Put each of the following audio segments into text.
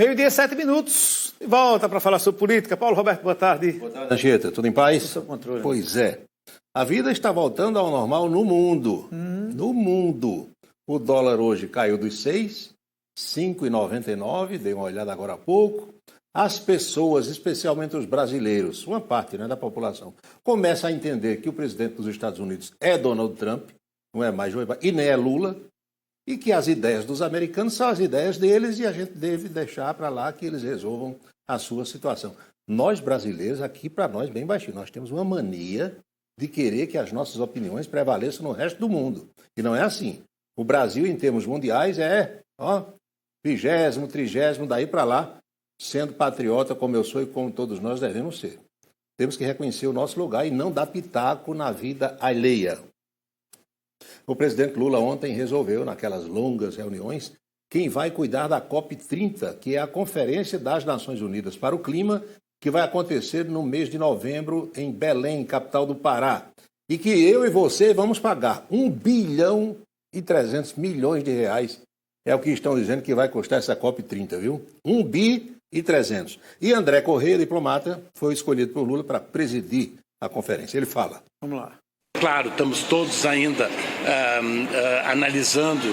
Meio-dia, 7 minutos. E volta para falar sobre política. Paulo Roberto, boa tarde. Boa tarde, Anchieta. Tudo em paz? Sob controle. Pois é. A vida está voltando ao normal no mundo. No mundo. O dólar hoje caiu dos 6, 5,99. Dei uma olhada agora há pouco. As pessoas, especialmente os brasileiros, uma parte, né, da população, começa a entender que o presidente dos Estados Unidos é Donald Trump, não é mais Joe Biden, e nem é Lula, e que as ideias dos americanos são as ideias deles e a gente deve deixar para lá que eles resolvam a sua situação. Nós, brasileiros, aqui para nós, bem baixinho, nós temos uma mania de querer que as nossas opiniões prevaleçam no resto do mundo. E não é assim. O Brasil, em termos mundiais, é 20º, 30º, daí para lá, sendo patriota como eu sou e como todos nós devemos ser. Temos que reconhecer o nosso lugar e não dar pitaco na vida alheia. O presidente Lula ontem resolveu, naquelas longas reuniões, quem vai cuidar da COP30, que é a Conferência das Nações Unidas para o Clima, que vai acontecer no mês de novembro em Belém, capital do Pará. E que eu e você vamos pagar 1,3 bilhão de reais. É o que estão dizendo que vai custar essa COP30, viu? 1,3 bilhão. E André Correia, diplomata, foi escolhido por Lula para presidir a conferência. Ele fala. Vamos lá. Claro, estamos todos ainda analisando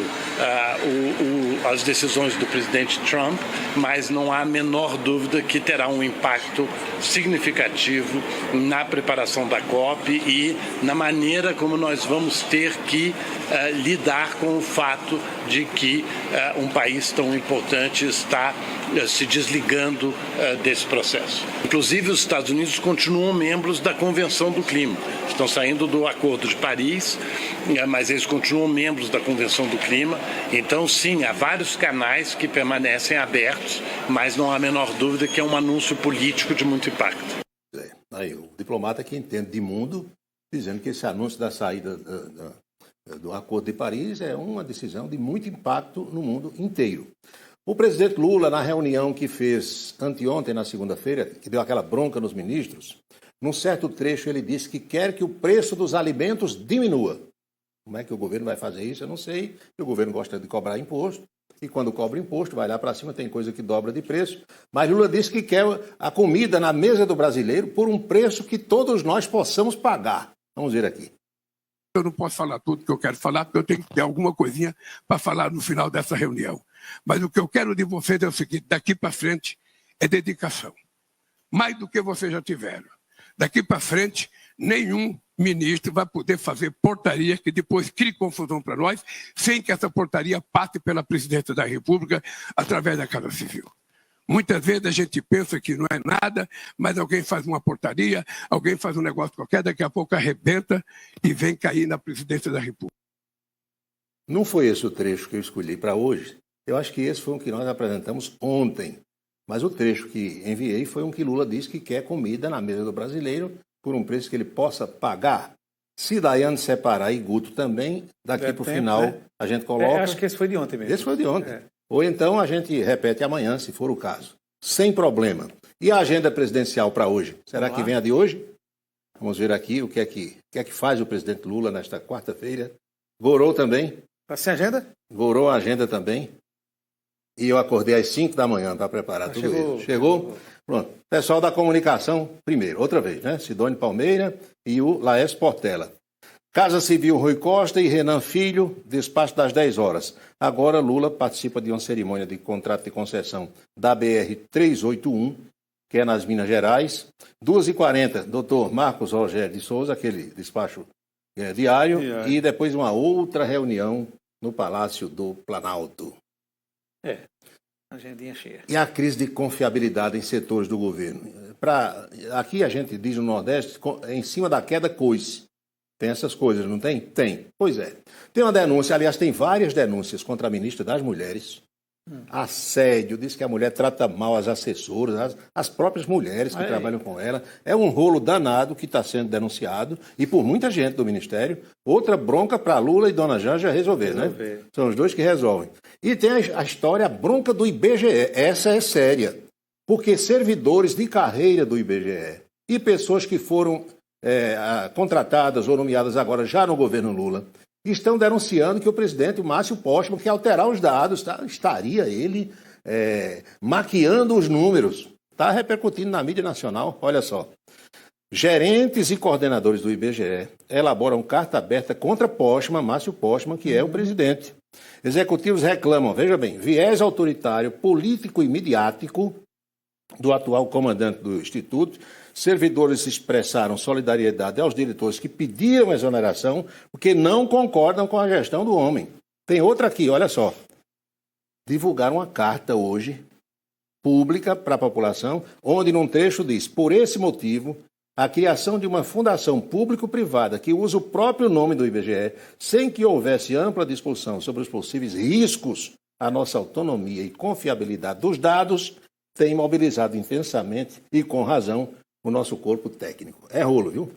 as decisões do presidente Trump, mas não há a menor dúvida que terá um impacto significativo na preparação da COP e na maneira como nós vamos ter que lidar com o fato de que um país tão importante está se desligando desse processo. Inclusive, os Estados Unidos continuam membros da Convenção do Clima. Estão saindo do Acordo de Paris, mas eles continuam membros da Convenção do Clima. Então, sim, há vários canais que permanecem abertos, mas não há a menor dúvida que é um anúncio político de muito impacto. Aí, o diplomata que entende de mundo, dizendo que esse anúncio da saída do Acordo de Paris é uma decisão de muito impacto no mundo inteiro. O presidente Lula, na reunião que fez anteontem, na segunda-feira, que deu aquela bronca nos ministros, num certo trecho ele disse que quer que o preço dos alimentos diminua. Como é que o governo vai fazer isso? Eu não sei. O governo gosta de cobrar imposto. E quando cobra imposto, vai lá para cima, tem coisa que dobra de preço. Mas Lula disse que quer a comida na mesa do brasileiro por um preço que todos nós possamos pagar. Vamos ver aqui. Eu não posso falar tudo que eu quero falar, porque eu tenho que ter alguma coisinha para falar no final dessa reunião. Mas o que eu quero de vocês é o seguinte, daqui para frente é dedicação. Mais do que vocês já tiveram. Daqui para frente, nenhum ministro vai poder fazer portaria que depois crie confusão para nós, sem que essa portaria passe pela presidência da República através da Casa Civil. Muitas vezes a gente pensa que não é nada, mas alguém faz uma portaria, alguém faz um negócio qualquer, daqui a pouco arrebenta e vem cair na presidência da República. Não foi esse o trecho que eu escolhi para hoje. Eu acho que esse foi o que nós apresentamos ontem. Mas o trecho que enviei foi um que Lula disse que quer comida na mesa do brasileiro por um preço que ele possa pagar. Se Daiane separar e Guto também, daqui para o final, né? A gente coloca... acho que esse foi de ontem mesmo. Esse foi de ontem. Ou então a gente repete amanhã, se for o caso. Sem problema. E a agenda presidencial para hoje? Será que vem a de hoje? Vamos ver aqui o que é que faz o presidente Lula nesta quarta-feira. Gorou também. Está sem agenda? Gorou a agenda também. E eu acordei às 5 da manhã para preparar tudo isso. Chegou? Pronto. Pessoal da comunicação, primeiro, outra vez, né? Sidônio Palmeira e o Laércio Portela. Casa Civil Rui Costa e Renan Filho, despacho das 10 horas. Agora Lula participa de uma cerimônia de contrato de concessão da BR-381, que é nas Minas Gerais. 2h40, doutor Marcos Rogério de Souza, aquele despacho diário, e depois uma outra reunião no Palácio do Planalto. Agendinha cheia. E a crise de confiabilidade em setores do governo. Aqui a gente diz no Nordeste, em cima da queda, coice. Tem essas coisas, não tem? Tem. Pois é. Tem uma denúncia, aliás, tem várias denúncias contra a ministra das Mulheres. Assédio, diz que a mulher trata mal as assessoras, as próprias mulheres que trabalham com ela. É um rolo danado que está sendo denunciado e por muita gente do Ministério. Outra bronca para Lula e Dona Janja resolver, né? São os dois que resolvem. E tem a história, a bronca do IBGE. Essa é séria. Porque servidores de carreira do IBGE e pessoas que foram contratadas ou nomeadas agora já no governo Lula estão denunciando que o presidente, o Márcio Postman, quer alterar os dados. Estaria ele maquiando os números. Está repercutindo na mídia nacional, olha só. Gerentes e coordenadores do IBGE elaboram carta aberta contra Postman, Márcio Postman, que é o presidente. Executivos reclamam, veja bem, viés autoritário, político e midiático do atual comandante do Instituto. Servidores expressaram solidariedade aos diretores que pediam exoneração porque não concordam com a gestão do homem. Tem outra aqui, olha só. Divulgaram uma carta hoje, pública para a população, onde num trecho diz, por esse motivo, a criação de uma fundação público-privada que usa o próprio nome do IBGE, sem que houvesse ampla discussão sobre os possíveis riscos à nossa autonomia e confiabilidade dos dados, tem mobilizado intensamente e com razão o nosso corpo técnico. É rolo, viu?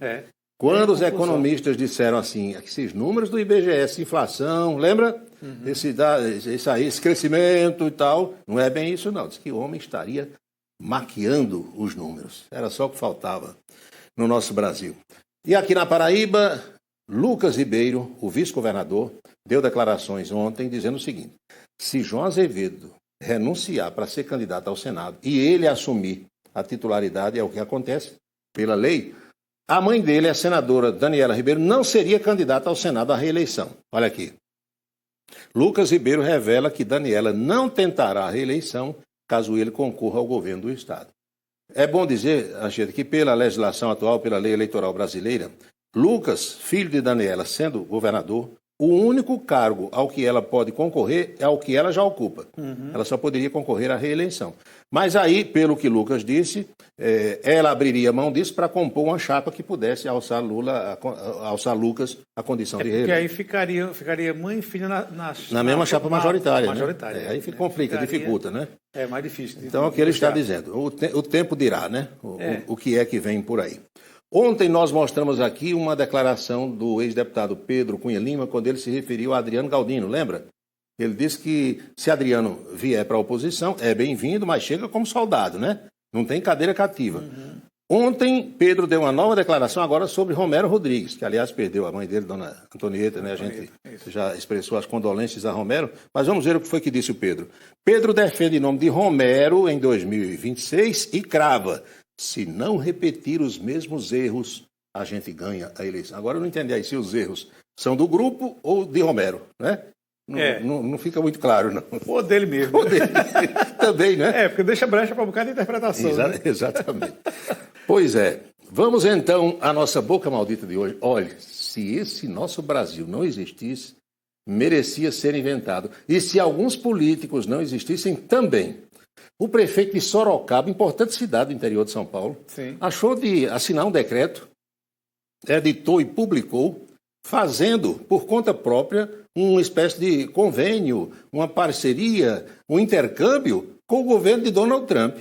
Quando os economistas disseram assim, esses números do IBGE, essa inflação, lembra? Esse crescimento e tal, não é bem isso não. Diz que o homem estaria maquiando os números. Era só o que faltava no nosso Brasil. E aqui na Paraíba, Lucas Ribeiro, o vice-governador, deu declarações ontem dizendo o seguinte, se João Azevedo renunciar para ser candidato ao Senado e ele assumir a titularidade, é o que acontece pela lei, a mãe dele, a senadora Daniela Ribeiro, não seria candidata ao Senado à reeleição. Olha aqui. Lucas Ribeiro revela que Daniela não tentará a reeleição caso ele concorra ao governo do Estado. É bom dizer, Anchieta, que pela legislação atual, pela lei eleitoral brasileira, Lucas, filho de Daniela, sendo governador, o único cargo ao que ela pode concorrer é ao que ela já ocupa. Ela só poderia concorrer à reeleição. Mas aí, pelo que Lucas disse, ela abriria mão disso para compor uma chapa que pudesse alçar Lucas à condição de reeleição. Porque aí ficaria mãe e filha na mesma chapa majoritária. Majoritária. Né? Aí complica, dificulta, né? É mais difícil. Então, é o que ele está dizendo. O tempo dirá, né? O que é que vem por aí. Ontem nós mostramos aqui uma declaração do ex-deputado Pedro Cunha Lima, quando ele se referiu a Adriano Galdino, lembra? Ele disse que se Adriano vier para a oposição, é bem-vindo, mas chega como soldado, né? Não tem cadeira cativa. Ontem, Pedro deu uma nova declaração agora sobre Romero Rodrigues, que, aliás, perdeu a mãe dele, dona Antonieta, né? A gente já expressou as condolências a Romero, mas vamos ver o que foi que disse o Pedro. Pedro defende o nome de Romero em 2026 e crava. Se não repetir os mesmos erros, a gente ganha a eleição. Agora eu não entendi aí se os erros são do grupo ou de Romero, né? Não fica muito claro, não. Ou dele mesmo. Ou dele também, né? Porque deixa brecha para um bocado de interpretação. Né? Exatamente. Pois é. Vamos então à nossa boca maldita de hoje. Olha, se esse nosso Brasil não existisse, merecia ser inventado. E se alguns políticos não existissem, também. O prefeito de Sorocaba, importante cidade do interior de São Paulo, achou de assinar um decreto, editou e publicou, fazendo, por conta própria, uma espécie de convênio, uma parceria, um intercâmbio com o governo de Donald Trump,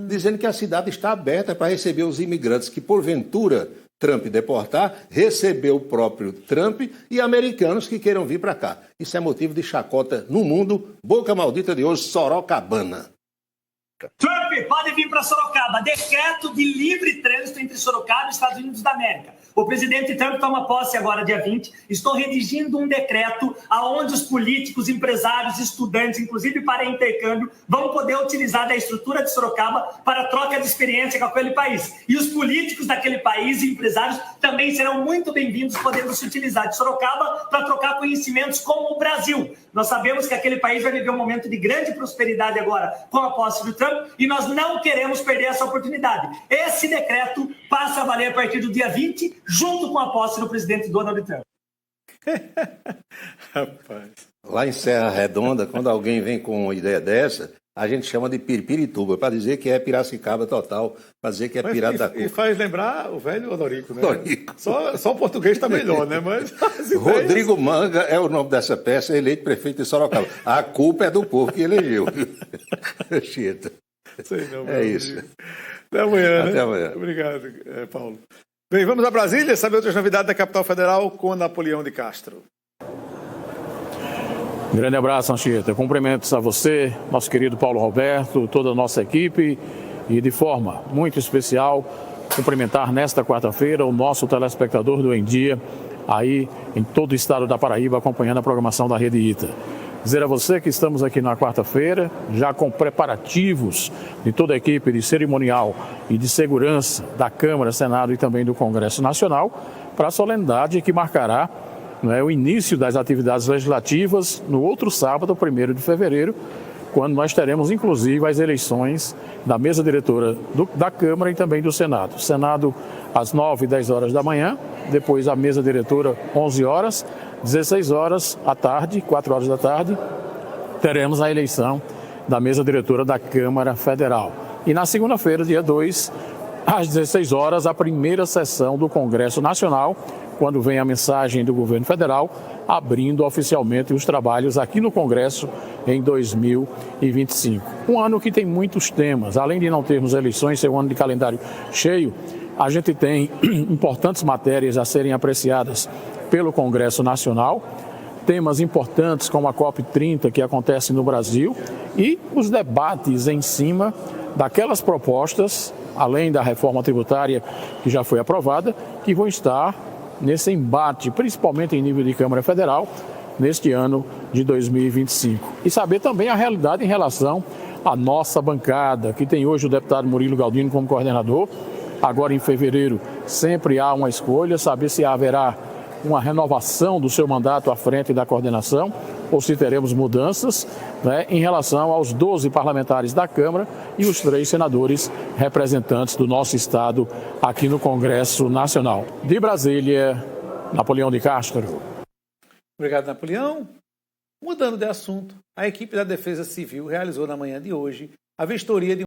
dizendo que a cidade está aberta para receber os imigrantes que, porventura, Trump deportar, recebeu o próprio Trump e americanos que queiram vir para cá. Isso é motivo de chacota no mundo. Boca maldita de hoje, Sorocabana. Trump pode vir para Sorocaba. Decreto de livre trânsito entre Sorocaba e Estados Unidos da América. O presidente Trump toma posse agora, dia 20. Estou redigindo um decreto onde os políticos, empresários, estudantes, inclusive para intercâmbio, vão poder utilizar da estrutura de Sorocaba para troca de experiência com aquele país. E os políticos daquele país e empresários também serão muito bem-vindos, podendo se utilizar de Sorocaba para trocar conhecimentos com o Brasil. Nós sabemos que aquele país vai viver um momento de grande prosperidade agora com a posse do Trump e nós não queremos perder essa oportunidade. Esse decreto passa a valer a partir do dia 20, junto com a posse do presidente Donald Trump. Rapaz. Lá em Serra Redonda, quando alguém vem com uma ideia dessa, a gente chama de Pirituba, para dizer que é Piracicaba total, para dizer que é Pirata da Cuca. E faz lembrar o velho Odorico, né? Odorico. Só o português está melhor, né? Mas Rodrigo Manga é o nome dessa peça, eleito prefeito de Sorocaba. A culpa é do povo que elegeu. Chita. Sei não, é isso. Até amanhã, né? Até amanhã. Obrigado, Paulo. Bem, vamos a Brasília saber outras novidades da capital federal com Napoleão de Castro. Um grande abraço, Anchieta. Cumprimentos a você, nosso querido Paulo Roberto, toda a nossa equipe e de forma muito especial cumprimentar nesta quarta-feira o nosso telespectador do Em Dia, aí em todo o estado da Paraíba, acompanhando a programação da Rede ITA. Dizer a você que estamos aqui na quarta-feira, já com preparativos de toda a equipe de cerimonial e de segurança da Câmara, Senado e também do Congresso Nacional, para a solenidade que marcará o início das atividades legislativas no outro sábado, 1º de fevereiro, quando nós teremos, inclusive, as eleições da mesa diretora da Câmara e também do Senado. Senado às 9 e 10 horas da manhã, depois a mesa diretora 11 horas, 16 horas à tarde, 4 horas da tarde, teremos a eleição da mesa diretora da Câmara Federal. E na segunda-feira, dia 2, às 16 horas, a primeira sessão do Congresso Nacional, quando vem a mensagem do governo federal, abrindo oficialmente os trabalhos aqui no Congresso em 2025. Um ano que tem muitos temas, além de não termos eleições, ser um ano de calendário cheio, a gente tem importantes matérias a serem apreciadas pelo Congresso Nacional, temas importantes como a COP30 que acontece no Brasil e os debates em cima daquelas propostas, além da reforma tributária que já foi aprovada, que vão estar nesse embate, principalmente em nível de Câmara Federal, neste ano de 2025. E saber também a realidade em relação à nossa bancada, que tem hoje o deputado Murilo Galdino como coordenador. Agora, em fevereiro, sempre há uma escolha, saber se haverá uma renovação do seu mandato à frente da coordenação ou se teremos mudanças em relação aos 12 parlamentares da Câmara e os 3 senadores representantes do nosso estado aqui no Congresso Nacional. De Brasília, Napoleão de Castro. Obrigado, Napoleão. Mudando de assunto, a equipe da Defesa Civil realizou na manhã de hoje a vistoria de